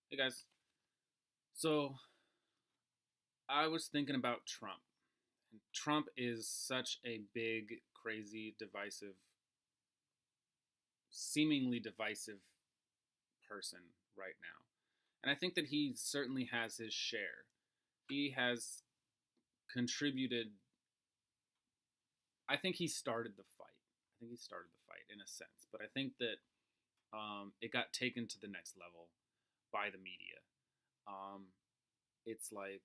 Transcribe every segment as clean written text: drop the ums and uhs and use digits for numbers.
Hey guys. So I was thinking about Trump. And Trump is such a big, crazy, divisive, seemingly divisive person right now. And I think that he certainly has his share. He has contributed. I think he started the fight. I think he started the fight in a sense. But I think that it got taken to the next level by the media. Um, it's like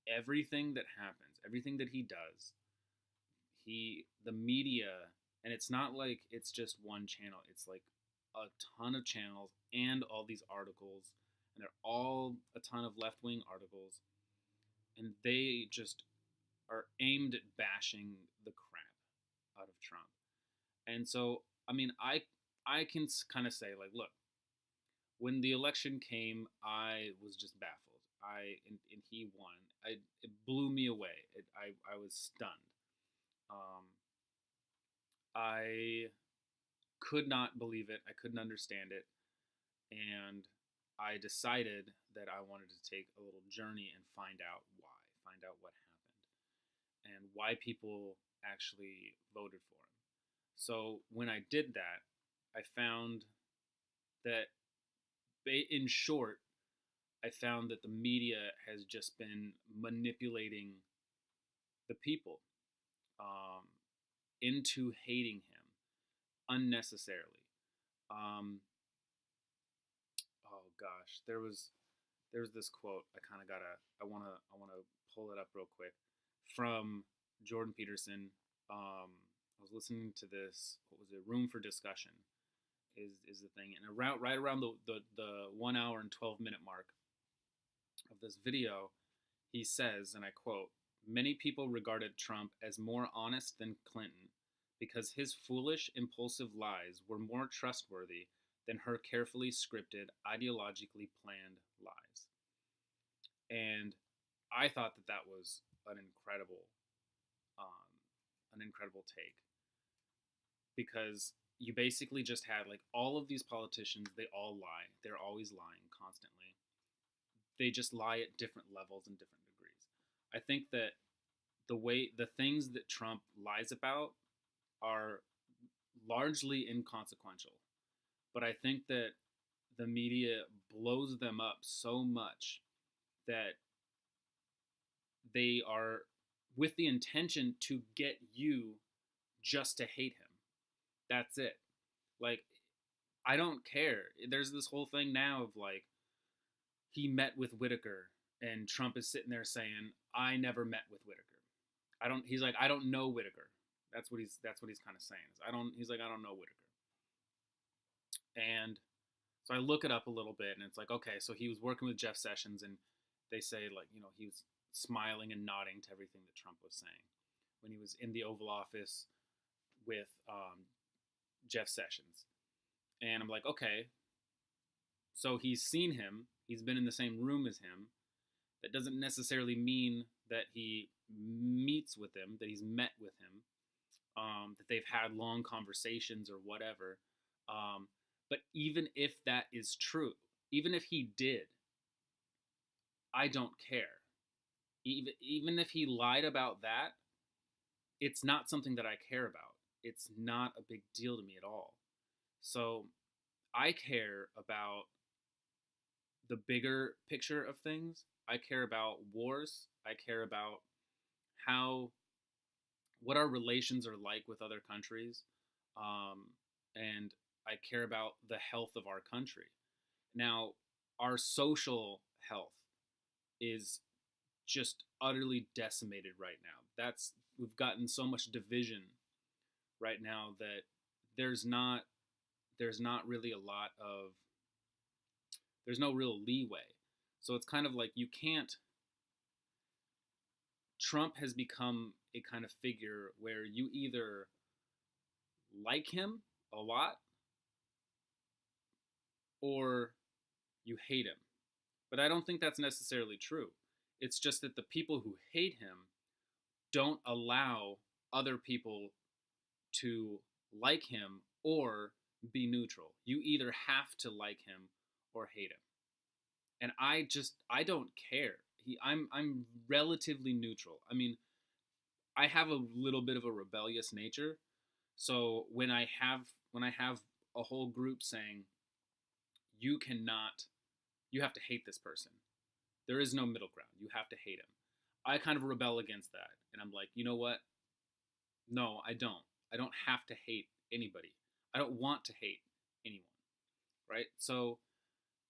everything that happens, everything that he does, the media, and it's not like it's just one channel. It's like a ton of channels and all these articles, and they're all a ton of left wing articles, and they just are aimed at bashing the crap out of Trump. And so, I mean, I can kind of say like, look, when the election came, I was just baffled. And he won. It blew me away. I was stunned. Um, I could not believe it. I couldn't understand it. And I decided that I wanted to take a little journey and find out what happened, and why people actually voted for him. So when I did that, I found that, in short, I found that the media has just been manipulating the people um, into hating him unnecessarily. Um, oh gosh, there was this quote. I kind of gotta. I wanna pull it up real quick from Jordan Peterson. I was listening to this. What was it? Room for Discussion is the thing, and around right around the 1 hour and 12 minute mark of this video, he says, and I quote, "Many people regarded Trump as more honest than Clinton because his foolish, impulsive lies were more trustworthy than her carefully scripted, ideologically planned lies." And I thought that that was um, an incredible take, because you basically just had like all of these politicians. They all lie. They're always lying constantly. They just lie at different levels and different degrees. I think that the things that Trump lies about are largely inconsequential, but I think that the media blows them up so much that they are with the intention to get you just to hate him. That's it. Like, I don't care. There's this whole thing now of like, he met with Whitaker, and Trump is sitting there saying, "I never met with Whitaker." I don't. He's like, "I don't know Whitaker." That's what he's kind of saying. Is I don't. He's like, "I don't know Whitaker." And so I look it up a little bit, and it's like, okay, so he was working with Jeff Sessions, and they say like, he was smiling and nodding to everything that Trump was saying when he was in the Oval Office with Jeff Sessions. And I'm like, okay, so he's seen him, he's been in the same room as him. That doesn't necessarily mean that he meets with him, that he's met with him, that they've had long conversations or whatever. Um, but even if that is true, even if he did, I don't care. Even if he lied about that, it's not something that I care about. It's not a big deal to me at all. So I care about the bigger picture of things. I care about wars. I care about how what our relations are like with other countries, um, and I care about the health of our country. Now, our social health is just utterly decimated right now. We've gotten so much division right now that there's not there's not really a lot of there's no real leeway. So it's kind of like you can't. Trump has become a kind of figure where you either like him a lot or you hate him. But I don't think that's necessarily true. It's just that the people who hate him don't allow other people to like him or be neutral. You either have to like him or hate him. and I don't care. I'm relatively neutral. I mean, I have a little bit of a rebellious nature, so when I have a whole group saying you cannot, you have to hate this person. There is no middle ground. You have to hate him. I kind of rebel against that, and I'm like, you know what? No, I don't. I don't have to hate anybody. I don't want to hate anyone, right? So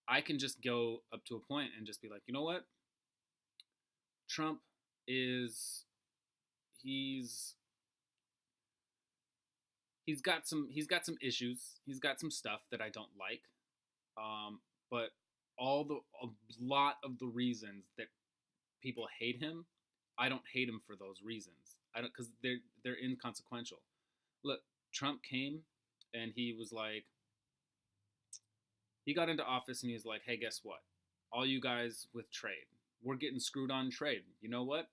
I can just go up to a point and just be like, you know what? Trump is he's he's got some issues. He's got some stuff that I don't like. But a lot of the reasons that people hate him, I don't hate him for those reasons. I don't, because they're inconsequential. Look, Trump came and he was like, he got into office and he was like, hey, guess what? All you guys with trade, we're getting screwed on trade. You know what?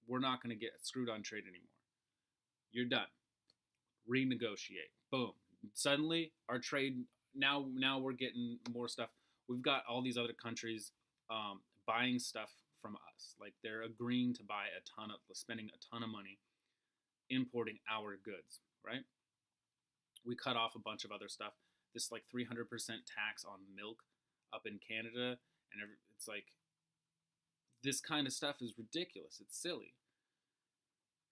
We're not going to get screwed on trade anymore. You're done. Renegotiate. Boom. Suddenly, our trade, now we're getting more stuff. We've got all these other countries buying stuff from us. Like, they're agreeing to buy spending a ton of money importing our goods, right? We cut off a bunch of other stuff. This like 300% tax on milk up in Canada, and it's like, this kind of stuff is ridiculous. It's silly.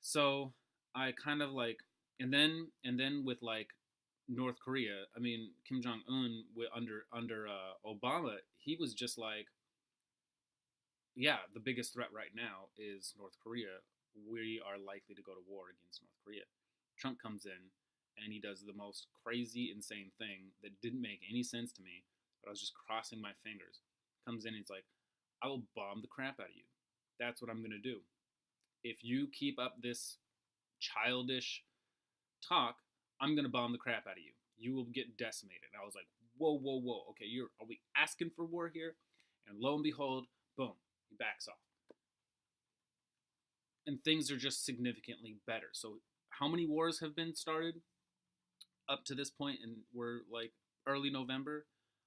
So I kind of like, and then with like North Korea, I mean Kim Jong Un under Obama, he was just like, yeah, the biggest threat right now is North Korea. We are likely to go to war against North Korea. Trump comes in and he does the most crazy, insane thing that didn't make any sense to me, but I was just crossing my fingers. Comes in and he's like, I will bomb the crap out of you. That's what I'm going to do. If you keep up this childish talk, I'm going to bomb the crap out of you. You will get decimated. And I was like, whoa, whoa, whoa. Okay, are we asking for war here? And lo and behold, boom, he backs off. And things are just significantly better. So how many wars have been started up to this point? And we're like early November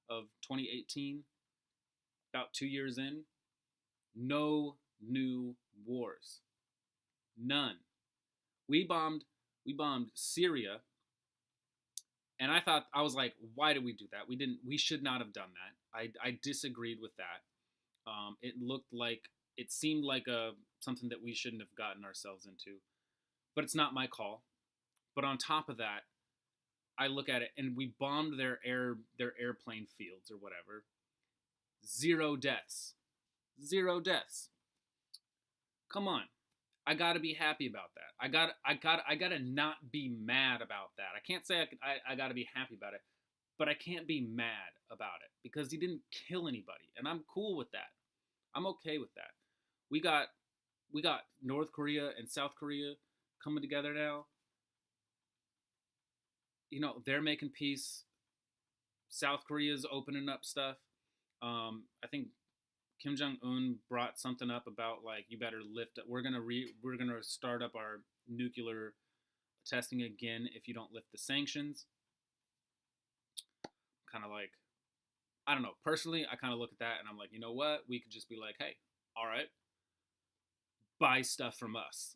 of 2018, about 2 years in. No new wars. None. We bombed Syria, and I was like, why did we do that? We should not have done that. I disagreed with that. It seemed like something that we shouldn't have gotten ourselves into, but it's not my call. But on top of that, I look at it and we bombed their airplane fields or whatever. 0 deaths. 0 deaths. Come on. I gotta be happy about that. I gotta not be mad about that. I can't say I gotta be happy about it, but I can't be mad about it because he didn't kill anybody, and I'm cool with that. I'm okay with that. We got North Korea and South Korea coming together now. They're making peace. South Korea's opening up stuff. I think Kim Jong Un brought something up about like, you better lift up. We're gonna start up our nuclear testing again if you don't lift the sanctions. Kind of like, I don't know. Personally, I kind of look at that and I'm like, you know what? We could just be like, hey, all right, buy stuff from us,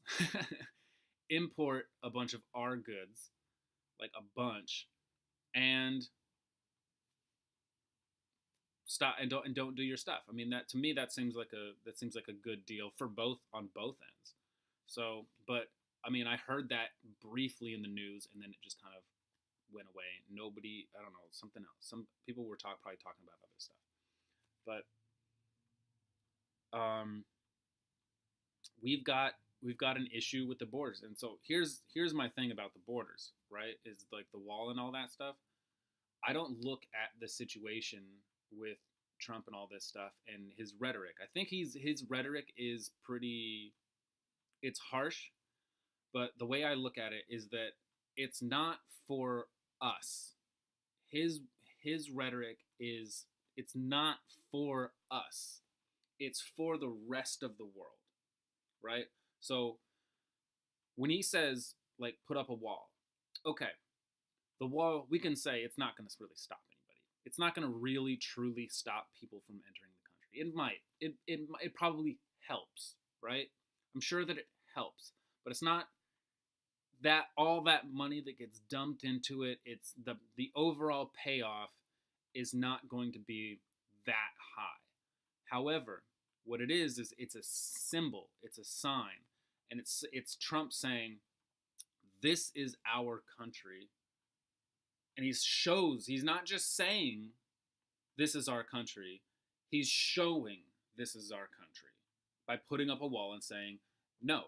import a bunch of our goods, like a bunch, and stop and don't do your stuff. I mean, that to me that seems like a good deal for on both ends. So, but I mean, I heard that briefly in the news and then it just kind of went away. Nobody, I don't know, something else. Some people were probably talking about other stuff. But we've got an issue with the borders. And so here's my thing about the borders, right? Is like the wall and all that stuff. I don't look at the situation with Trump and all this stuff and his rhetoric. I think his rhetoric is it's harsh, but the way I look at it is that it's not for us. His rhetoric is, it's not for us. It's for the rest of the world, right? So when he says like put up a wall, okay, the wall, we can say it's not going to really stop anybody. It's not going to really truly stop people from entering the country. It probably helps, right? I'm sure that it helps, but it's not that all that money that gets dumped into it. It's the overall payoff is not going to be that high. However, what it is it's a symbol, it's a sign, and it's Trump saying this is our country, and he's not just saying this is our country, he's showing this is our country by putting up a wall and saying, no,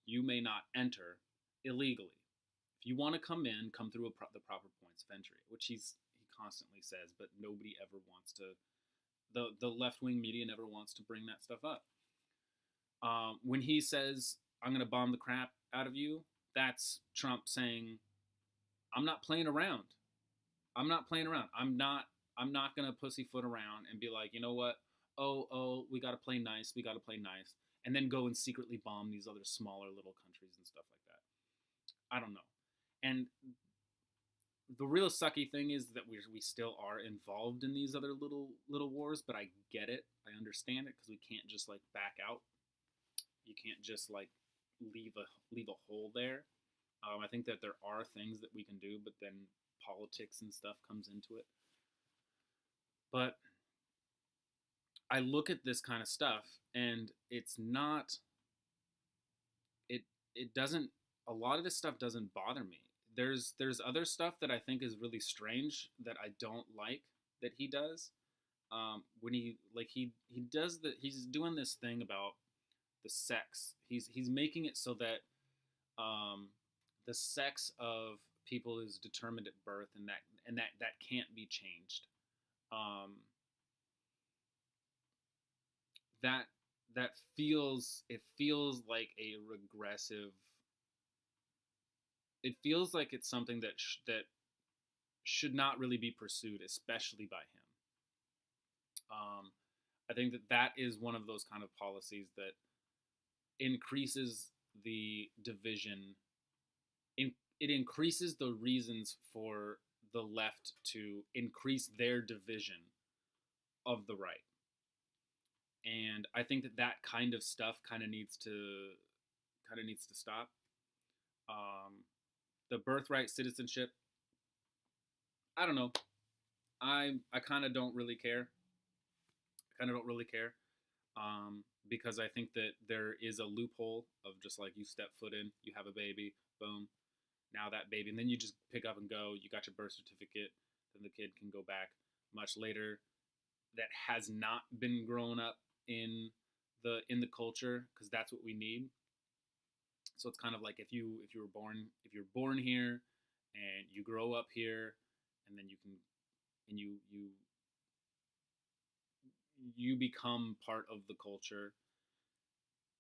you may not enter illegally. If you want to come in, come through the proper points of entry, which he constantly says, but nobody ever wants to. The left wing media never wants to bring that stuff up. When he says, "I'm going to bomb the crap out of you," that's Trump saying, "I'm not playing around. I'm not playing around. I'm not going to pussyfoot around and be like, you know what? Oh, we got to play nice. We got to play nice." And then go and secretly bomb these other smaller little countries and stuff like that. I don't know. And the real sucky thing is that we still are involved in these other little wars, but I get it. I understand it because we can't just like back out. You can't just like leave a hole there. I think that there are things that we can do, but then politics and stuff comes into it. But I look at this kind of stuff and it's not it doesn't a lot of this stuff doesn't bother me. There's other stuff that I think is really strange that I don't like that he does. When he does he's doing this thing about the sex. He's making it so that the sex of people is determined at birth, and that can't be changed. That feels like a regressive. It feels like it's something that that should not really be pursued, especially by him. I think that is one of those kind of policies that increases the division. It increases the reasons for the left to increase their division of the right. And I think that kind of stuff kind of needs to stop. The birthright citizenship, I don't know. I kind of don't really care. Because I think that there is a loophole of just like you step foot in, you have a baby, boom, now that baby, and then you just pick up and go. You got your birth certificate, then the kid can go back much later. That has not been grown up in the culture, because that's what we need. So it's kind of like if you're born here and you grow up here, and then you become part of the culture,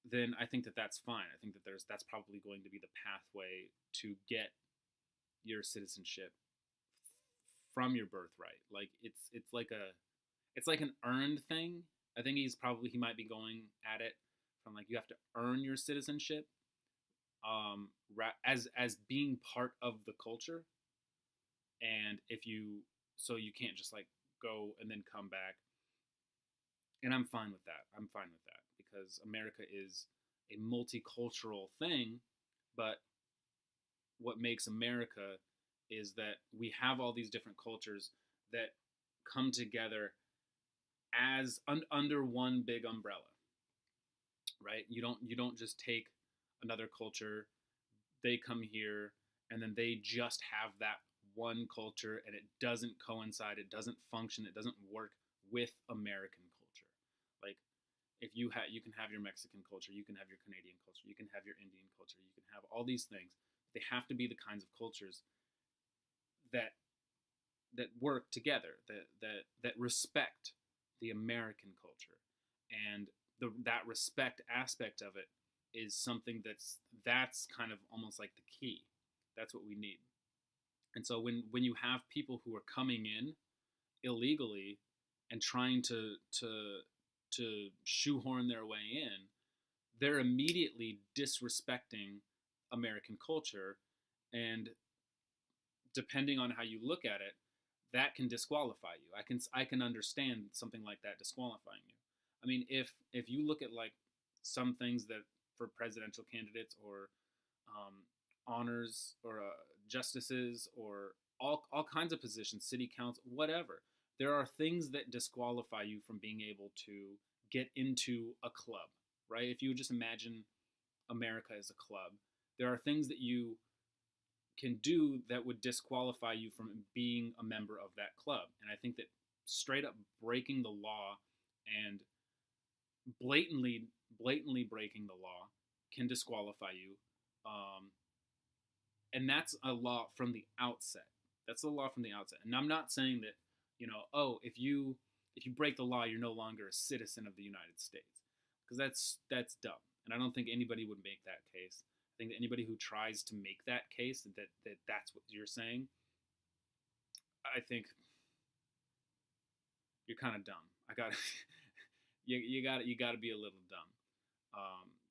then I think that that's fine. I think that that's probably going to be the pathway to get your citizenship from your birthright. Like it's like an earned thing. I think he might be going at it from like you have to earn your citizenship, as being part of the culture, and you can't just like go and then come back. And I'm fine with that. Because America is a multicultural thing, but what makes America is that we have all these different cultures that come together as under one big umbrella, right? You don't just take another culture, they come here, and then they just have that one culture, and it doesn't coincide, it doesn't function, it doesn't work with American culture. Like if you can have your Mexican culture, you can have your Canadian culture, you can have your Indian culture, you can have all these things. They have to be the kinds of cultures that work together, that respect the American culture, and that respect aspect of it is something that's kind of almost like the key. That's what we need. And so when you have people who are coming in illegally and trying to shoehorn their way in, they're immediately disrespecting American culture, and depending on how you look at it, that can disqualify you. I can understand something like that disqualifying you. I mean, if you look at like some things that for presidential candidates or um, honors or justices or all kinds of positions, city council, whatever. There are things that disqualify you from being able to get into a club, right? If you would just imagine America as a club, there are things that you can do that would disqualify you from being a member of that club. And I think that straight up breaking the law and blatantly breaking the law can disqualify you. Um, and that's a law from the outset. That's a law from the outset. And I'm not saying that, oh, if you break the law, you're no longer a citizen of the United States, because that's dumb. And I don't think anybody would make that case. I think that anybody who tries to make that case that's what you're saying, I think you're kind of dumb. I got you got to be a little dumb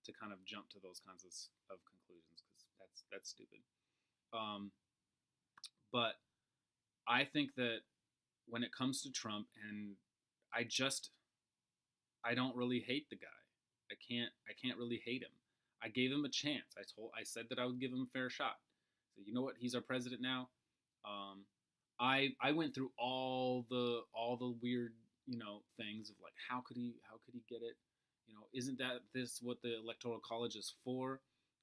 to kind of jump to those kinds of conclusions, because that's stupid. Um, but I think that when it comes to Trump, and I just I don't really hate the guy. I can't really hate him. I gave him a chance. I said that I would give him a fair shot. So you know what? He's our president now. Um, I went through all the weird things of like how could he get it? Isn't that this what the electoral college is for?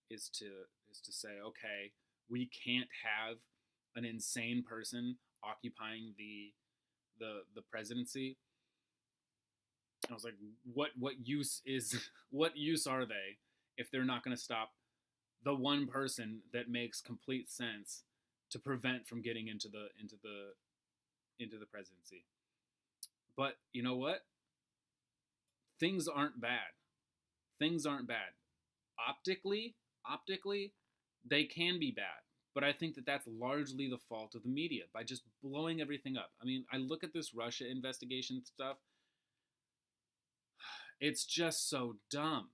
Is to say, okay, we can't have an insane person occupying the presidency. I was like, what use is what use are they if they're not going to stop the one person that makes complete sense to prevent from getting into the presidency? But you know what? Things aren't bad. Things aren't bad. Optically, they can be bad. But I think that that's largely the fault of the media by just blowing everything up. I mean, I look at this Russia investigation stuff. It's just so dumb.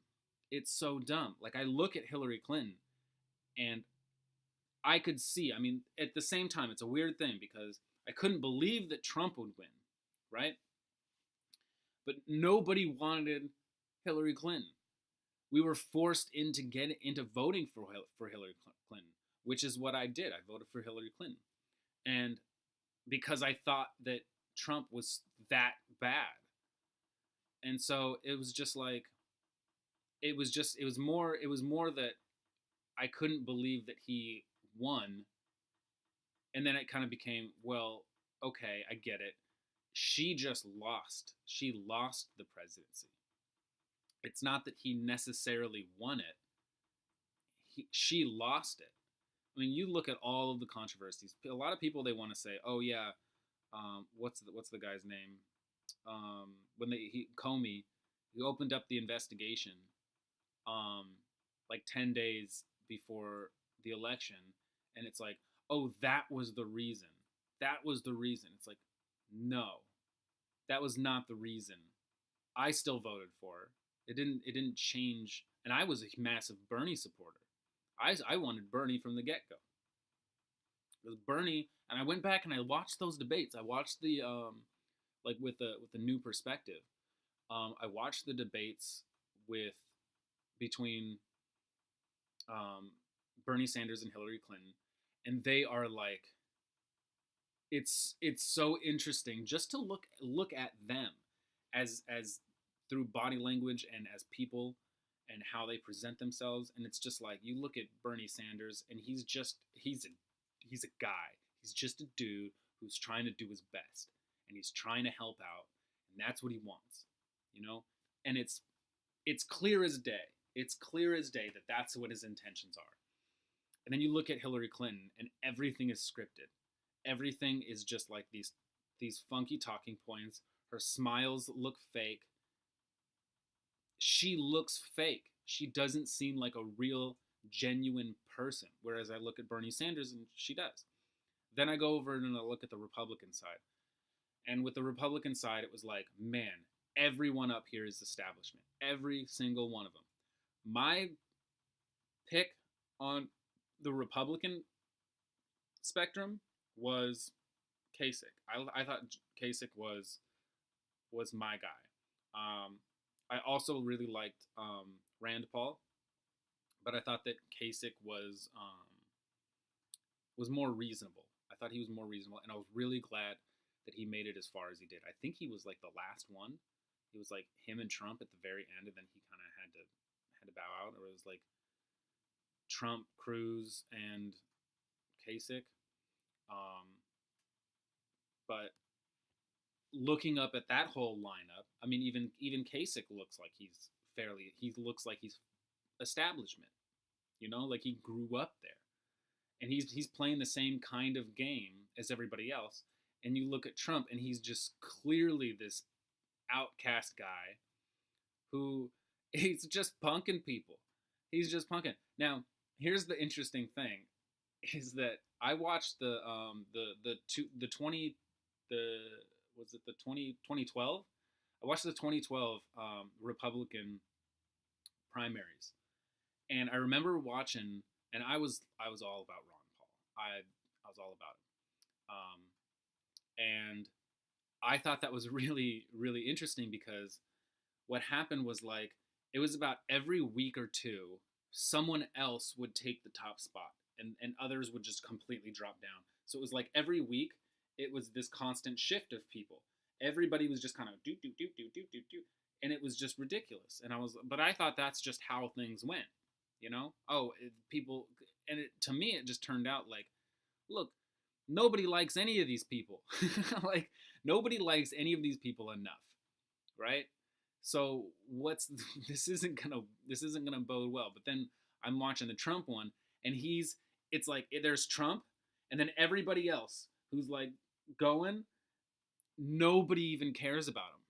It's so dumb. Like, I look at Hillary Clinton and I could see, I mean, at the same time, it's a weird thing because I couldn't believe that Trump would win, right? But nobody wanted Hillary Clinton. We were forced into voting for Hillary Clinton, which is what I did. I voted for Hillary Clinton, and because I thought that Trump was that bad, and so it was just like it was more that I couldn't believe that he won, and then it kind of became, well, okay, I get it. She just lost. She lost the presidency. It's not that he necessarily won it. She lost it. I mean, you look at all of the controversies. A lot of people, they want to say, "Oh yeah, what's the guy's name?" When Comey, he opened up the investigation, like 10 days before the election, and it's like, "Oh, that was the reason. That was the reason." It's like, no, that was not the reason. I still voted for her. It didn't change, and I was a massive Bernie supporter. I wanted Bernie from the get go. It was Bernie, and I went back and I watched those debates. I watched the like with the new perspective. I watched the debates with between Bernie Sanders and Hillary Clinton, and they are like, it's so interesting just to look at them as through body language and as people and how they present themselves. And it's just like, you look at Bernie Sanders and he's a guy. He's just a dude who's trying to do his best, and he's trying to help out, and that's what he wants, and it's clear as day. It's clear as day that that's what his intentions are. And then you look at Hillary Clinton and everything is scripted. Everything is just like these funky talking points. Her smiles look fake. She looks fake. She doesn't seem like a real, genuine person. Whereas I look at Bernie Sanders and she does. Then I go over and I look at the Republican side. And with the Republican side, it was like, man, everyone up here is establishment. Every single one of them. My pick on the Republican spectrum was Kasich. I thought Kasich was my guy. I also really liked Rand Paul, but I thought that Kasich was more reasonable. I thought he was more reasonable, and I was really glad that he made it as far as he did. I think he was like the last one. It was like him and Trump at the very end, and then he kind of had to bow out. Or it was like Trump, Cruz, and Kasich. Um, but looking up at that whole lineup, I mean, even Kasich looks like he's fairly. He looks like he's establishment. Like he grew up there, and he's playing the same kind of game as everybody else. And you look at Trump, and he's just clearly this outcast guy who he's just punking people. He's just punking. Now, here's the interesting thing: is that I watched the 20 the was it the 2012? I watched the 2012 Republican primaries, and I remember watching, and I was all about Ron Paul. I was all about him, and I thought that was really really interesting because what happened was like it was about every week or two someone else would take the top spot and others would just completely drop down. So it was like every week it was this constant shift of people. Everybody was just kind of do, and it was just ridiculous. But I thought that's just how things went. People, and to me it just turned out like, look, nobody likes any of these people. Like nobody likes any of these people enough, right? So this isn't gonna bode well. But then I'm watching the Trump one, and it's like there's Trump, and then everybody else who's like going, nobody even cares about him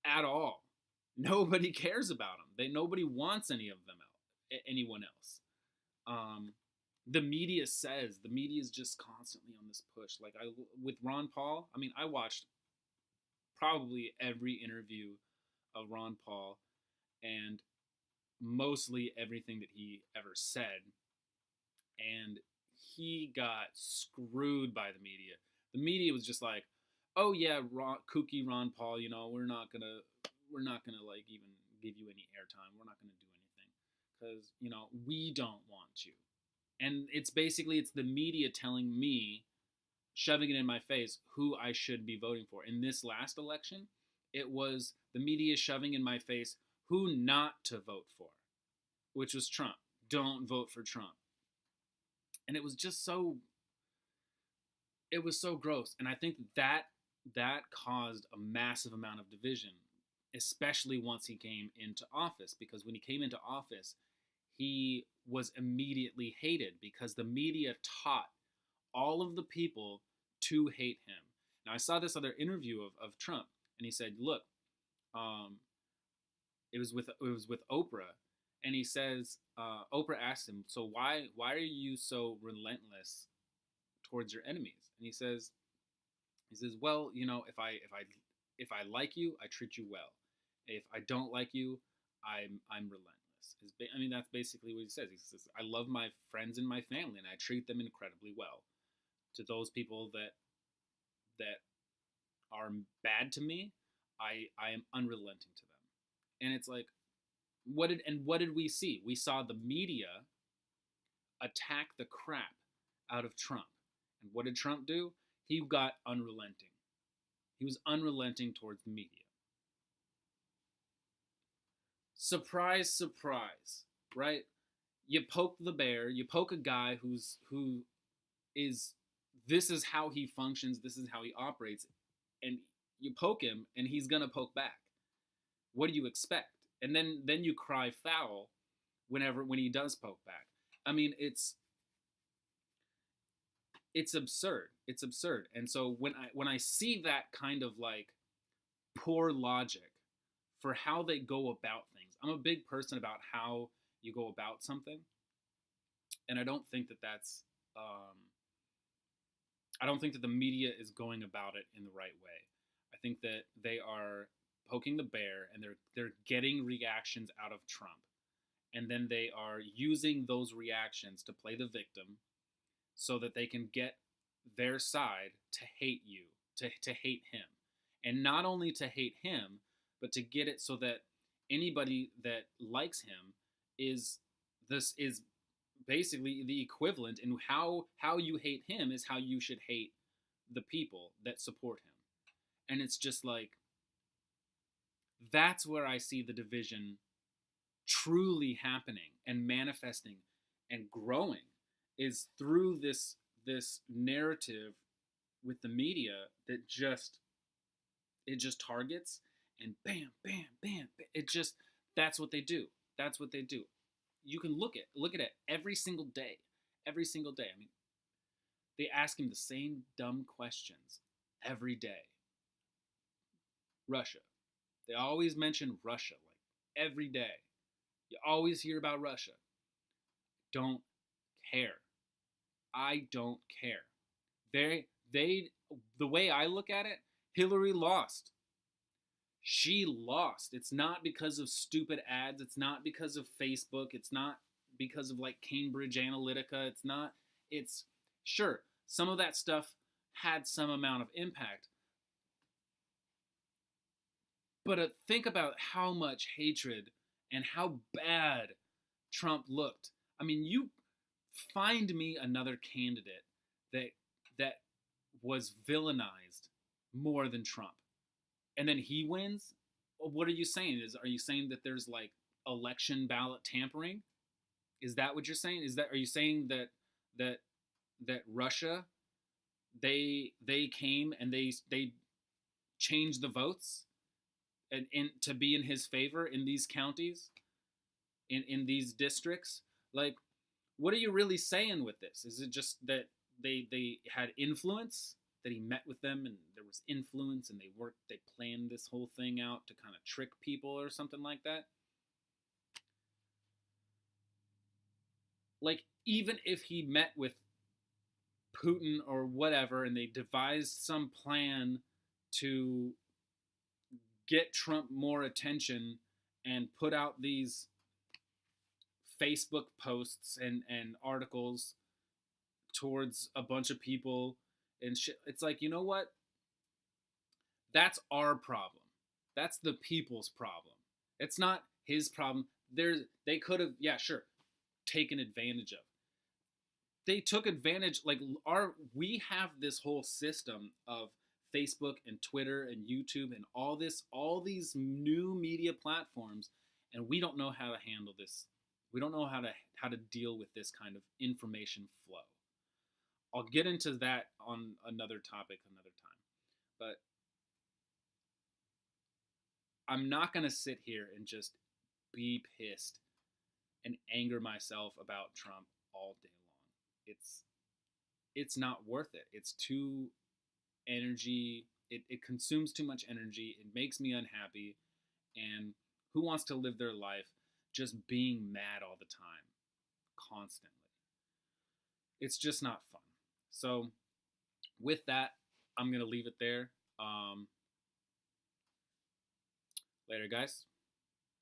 at all. Nobody cares about him. Nobody wants anyone else. The media is just constantly on this push. Like with Ron Paul, I mean, I watched probably every interview of Ron Paul and mostly everything that he ever said, and he got screwed by the media. The media was just like, "Oh yeah, kooky Ron Paul, we're not gonna like even give you any airtime. We're not gonna do anything because we don't want you." And it's the media telling me, shoving it in my face, who I should be voting for. In this last election, it was the media shoving in my face who not to vote for, which was Trump. Don't vote for Trump. And it was so gross. And I think that caused a massive amount of division, especially once he came into office. Because when he came into office, he was immediately hated because the media taught all of the people to hate him. Now, I saw this other interview of Trump, and he said, "Look, it was with Oprah," and he says, Oprah asked him, "So why are you so relentless towards your enemies?" And he says, "Well, if I like you, I treat you well. If I don't like you, I'm relentless." I mean, that's basically what he says. He says, "I love my friends and my family, and I treat them incredibly well. To those people that are bad to me, I am unrelenting to them." And it's like, what did we see? We saw the media attack the crap out of Trump. And what did Trump do? He got unrelenting. He was unrelenting towards the media. Surprise, surprise, right? You poke the bear, you poke a guy this is how he functions, this is how he operates, and you poke him and he's gonna poke back. What do you expect? And then you cry foul when he does poke back. I mean, it's absurd. It's absurd. And so when I see that kind of like poor logic for how they go about things, I'm a big person about how you go about something, and I don't think that that's I don't think that the media is going about it in the right way. I think that they are poking the bear, and they're getting reactions out of Trump, and then they are using those reactions to play the victim, so that they can get their side to hate you, to hate him, and not only to hate him, but to get it so that anybody that likes him is this is basically the equivalent, and how you hate him is how you should hate the people that support him. And it's just like, that's where I see the division truly happening and manifesting and growing, is through this narrative with the media that just, it just targets, and bam, bam, bam, bam. It just, that's what they do. That's what they do. You can look at it every single day. Every single day. I mean, they ask him the same dumb questions every day. Russia. They always mention Russia, like every day. You always hear about Russia. Don't care. I don't care. The way I look at it, Hillary lost. She lost. It's not because of stupid ads. It's not because of Facebook. It's not because of like Cambridge Analytica. It's sure, some of that stuff had some amount of impact. But think about how much hatred and how bad Trump looked. I mean, you find me another candidate that was villainized more than Trump, and then he wins. What are you saying? Are you saying that there's like election ballot tampering? Is that what you're saying? Are you saying that Russia, they came and they changed the votes and to be in his favor in these counties, in these districts? Like, what are you really saying with this? Is it just that they had influence, that he met with them and there was influence, and they planned this whole thing out to kind of trick people or something like that? Like, even if he met with Putin or whatever and they devised some plan to get Trump more attention and put out these Facebook posts and articles towards a bunch of people and shit, it's like, you know what? That's our problem. That's the people's problem. It's not his problem. They could have, yeah, sure, taken advantage of. They took advantage, like, we have this whole system of Facebook and Twitter and YouTube and all these new media platforms, and we don't know how to handle this. We don't know how to deal with this kind of information flow. I'll get into that on another topic another time. But I'm not going to sit here and just be pissed and anger myself about Trump all day long. It's not worth it. It's too energy. It consumes too much energy. It makes me unhappy. And who wants to live their life just being mad all the time, constantly? It's just not fun. So with that, I'm going to leave it there. Later, guys.